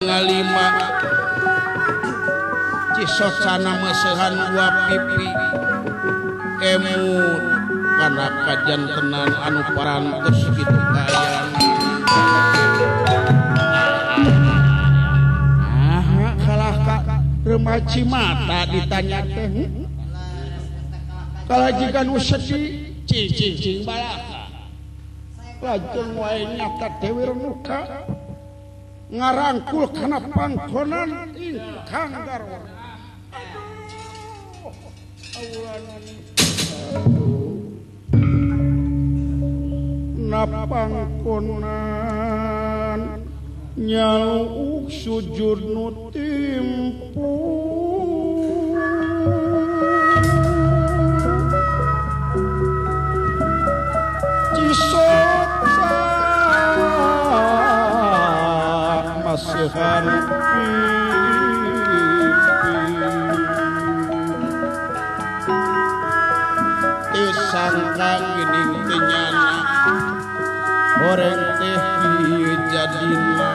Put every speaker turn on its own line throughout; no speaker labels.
ngalima cisocana mesehan dua pipi emut kana kajantenan anu parantos kitu kaayaan kalah ka remaci mata ditanya teh kalajikan sedih cicing balaka lajeng wae nyata Dewi Renuka ngarangkul kana pangkonan ingkang garwa napangkonan nyauk sujud nu timpu cisoksa masuhan sangka gini kenyana goreng teh jadina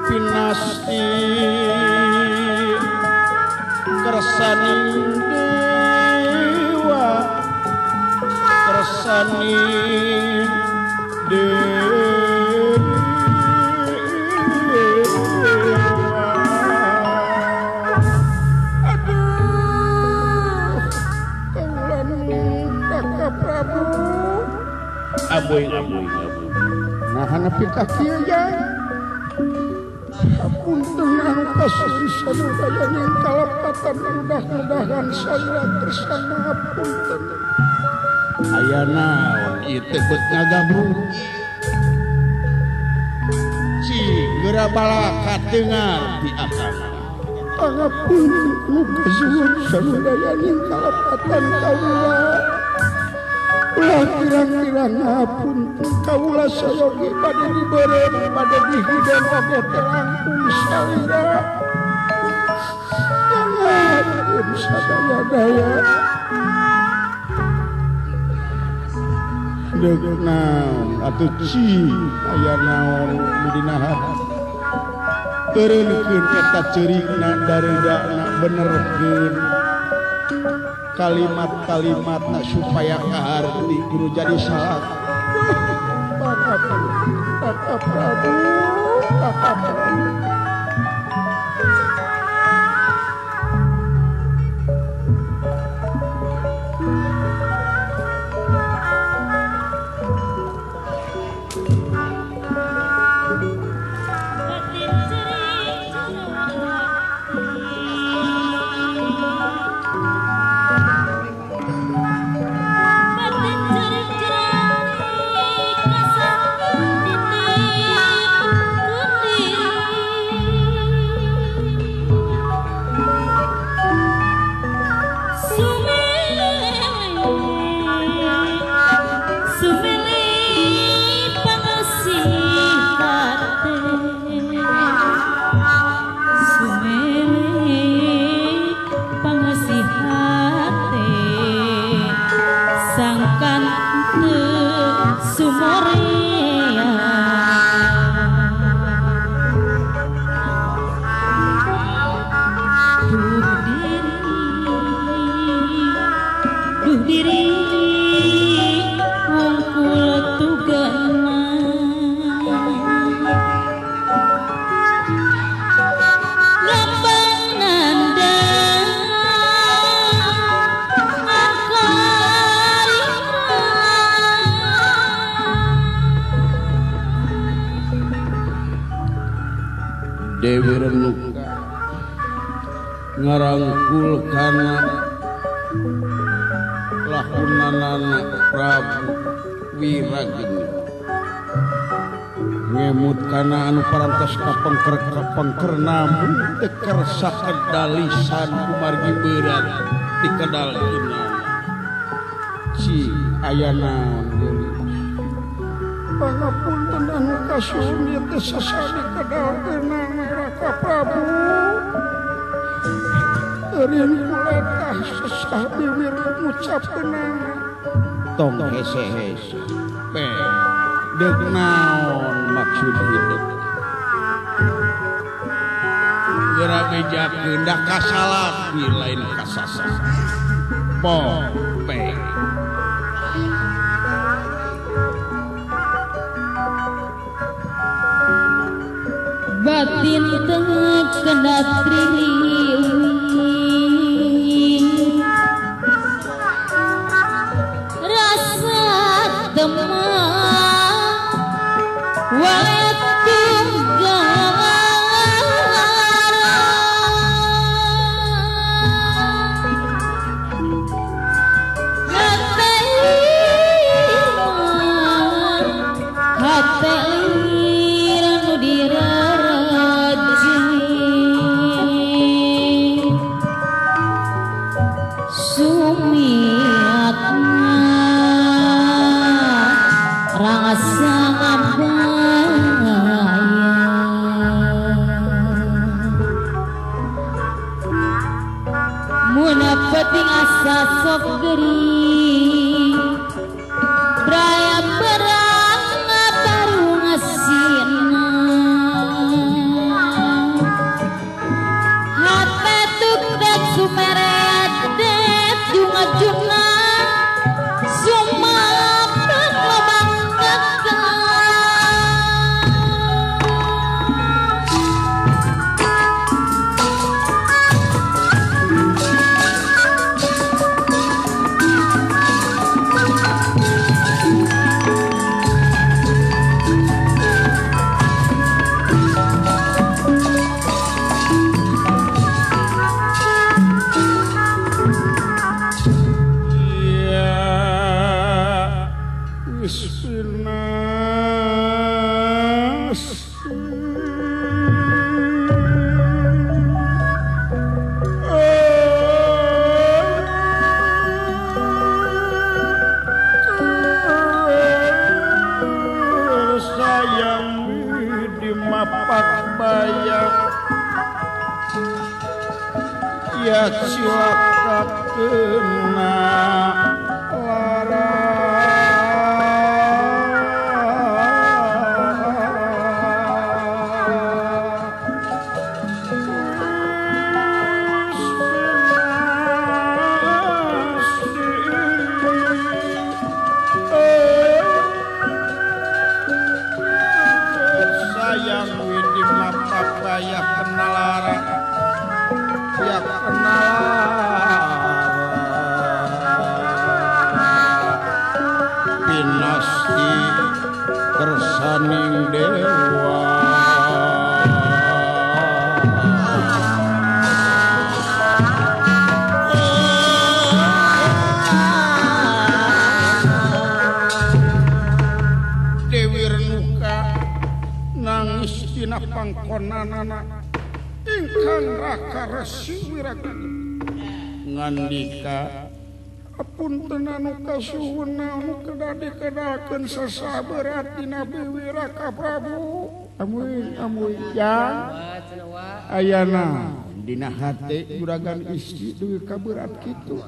pinasti kersani dewa kersani dewa abuing nah hanapi kaki aja apunten anu kasusun daya ning kalapatan mudah-mudahan saya tersana apunten aya naon ieu teh beut ngagabung ci geura balaka dengar di akang pangapunten nu kasusun sadaya ning kalapatan kaula ulah kirang-kirang apun kaula sayogi pada diberen pada dihidang oge terangkung salira jangan sadaya-daya deuk naon atuh ci aya naon nu dina hati teureunkeun eta ceurigna dareudana benerkeun kalimat-kalimatna supaya kaharti kudu jadi salah. Kakak Prabu. Dewi Renuka ngarangkul kana lahunanana Prabu Wirageni ngemut kana anu parantos kapengker namun teu kersa kedalisan kumargi berat di kedalina ci aya naon pangapunten anu kasusun ieu teh sasami kadalkeunang Raka Prabu eureun kula tah sesah bibir ngucapkeunana tong hese-hese deuk naon maksud hidup geura beja keundak kasalah lain kasasa pope
batin tengah kena rasa demam wayat penting asa sok gering beraya perang baru ngasina hate tukdek sumeredet junga-junga sumapan lobang kakak ya silakan kena lara sayang widi mapak bayar kena lara ya pinasti kersaning dewa Dewi Renuka nangis dina pangkonanana ingkang Raka Resi Wiragana ngandika apunten anu kasuhun anu kedadi-kedakeun sasaberat dina Dewi Raka Prabu amuy jang ayana dina hate juragan istri duwi kaberat kitu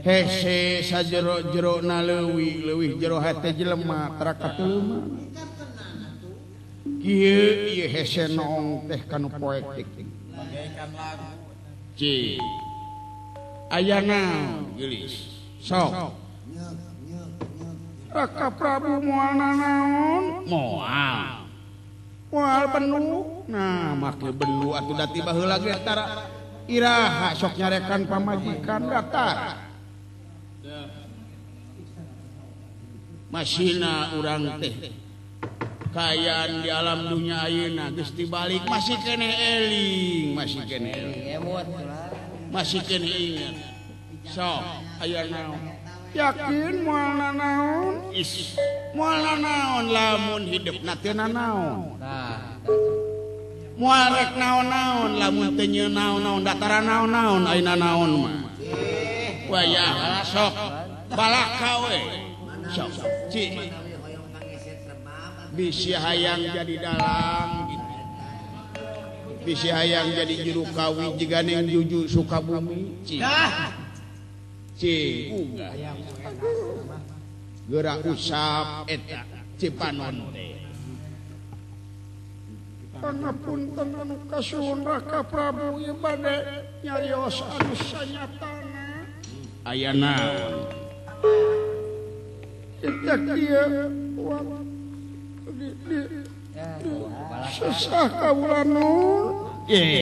hese sajero-jerona leuwih jero hate jelema tara kateuleuma kieu hese noong teh kanu poetik ci ayana gelis sok Raka Prabu moal nanaon moal benu nah make benu atuh da tiba heula ge tara iraha sok nyarekan pamajikan datar masina urang teh kayaan di alam dunia ayeuna geus tibalik masih kene eling masih kene ingat sok aya naon yakin moal nanaon moal nanaon lamun hidupna teu nanaon moal rek naon-naon lamun teu nyeu naon-naon dataran naon-naon ayeuna naon mah wayah sok balaka we sok ci bisi hayang jadi dalang gitu. Bisi hayang jadi juru kawi jigane juju Sukabumi uga geura usap eta Cipanon teh
pangapunten anu kasuhun Raka Prabu ieu bade nyarios anu sanyatana.
Aya naon?
Itek ieu di sesah kaula nun.